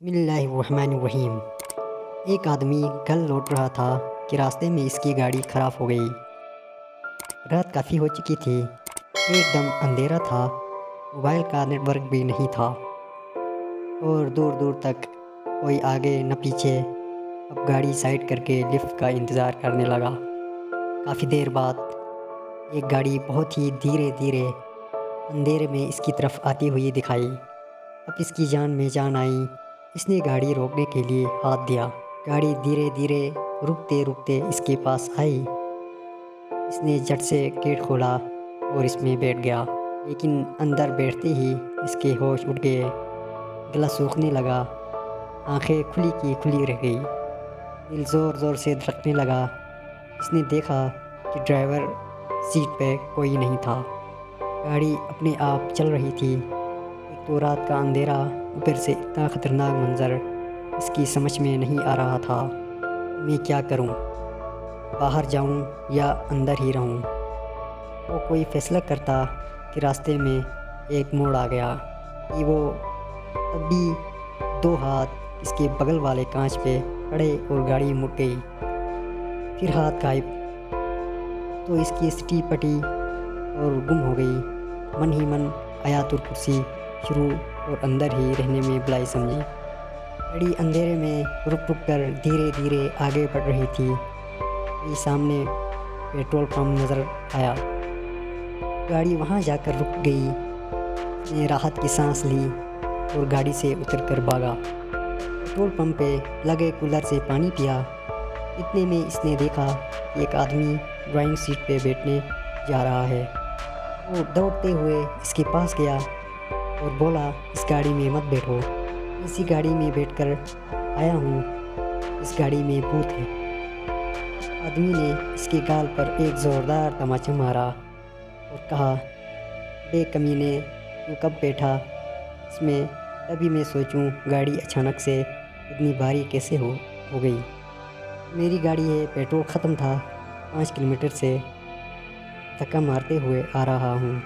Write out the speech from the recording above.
بسم اللہ الرحمن الرحیم۔ ایک آدمی گھر لوٹ رہا تھا کہ راستے میں اس کی گاڑی خراب ہو گئی۔ رات کافی ہو چکی تھی، ایک دم اندھیرا تھا، موبائل کا نیٹ ورک بھی نہیں تھا اور دور دور تک کوئی آگے نہ پیچھے۔ اب گاڑی سائڈ کر کے لفٹ کا انتظار کرنے لگا۔ کافی دیر بعد ایک گاڑی بہت ہی دھیرے دھیرے اندھیرے میں اس کی طرف آتی ہوئی دکھائی۔ اب اس کی جان میں جان آئی۔ اس نے گاڑی روکنے کے لیے ہاتھ دیا۔ گاڑی دھیرے دھیرے رکتے رکتے اس کے پاس آئی۔ اس نے جھٹ سے گیٹ کھولا اور اس میں بیٹھ گیا، لیکن اندر بیٹھتے ہی اس کے ہوش اڑ گئے، گلا سوکھنے لگا، آنکھیں کھلی کی کھلی رہ گئی، دل زور زور سے دھڑکنے لگا۔ اس نے دیکھا کہ ڈرائیور سیٹ پہ کوئی نہیں تھا۔ گاڑی اپنے آپ چل رہی تھی۔ ایک تو رات کا اندھیرا، اوپر سے اتنا خطرناک منظر، اس کی سمجھ میں نہیں آ رہا تھا میں کیا کروں، باہر جاؤں یا اندر ہی رہوں۔ وہ کوئی فیصلہ کرتا کہ راستے میں ایک موڑ آ گیا کہ وہ تب بھی دو ہاتھ اس کے بغل والے کانچ پہ پڑے اور گاڑی مڑ گئی۔ پھر ہاتھ غائب تو اس کی سٹی پٹی اور گم ہو گئی۔ من ہی من آیات الکرسی شروع اور اندر ہی رہنے میں بلائی سمجھی۔ گاڑی اندھیرے میں رک رک کر دھیرے دھیرے آگے بڑھ رہی تھی۔ میری سامنے پیٹرول پمپ نظر آیا۔ گاڑی وہاں جا کر رک گئی۔ اس نے راحت کی سانس لی اور گاڑی سے اتر کر بھاگا۔ پیٹرول پمپ پہ لگے کولر سے پانی پیا۔ اتنے میں اس نے دیکھا کہ ایک آدمی ڈرائیونگ سیٹ پہ بیٹھنے جا رہا ہے۔ وہ دوڑتے ہوئے اس کے پاس گیا اور بولا، اس گاڑی میں مت بیٹھو، اسی گاڑی میں بیٹھ کر آیا ہوں، اس گاڑی میں بھوت ہے۔ آدمی نے اس کے گال پر ایک زوردار تماچا مارا اور کہا، بے کمینے، تو کب بیٹھا اس میں؟ تبھی میں سوچوں گاڑی اچانک سے اتنی بھاری کیسے ہو گئی۔ میری گاڑی ہے، پیٹرول ختم تھا، 5 کلومیٹر سے دھکا مارتے ہوئے آ رہا ہوں۔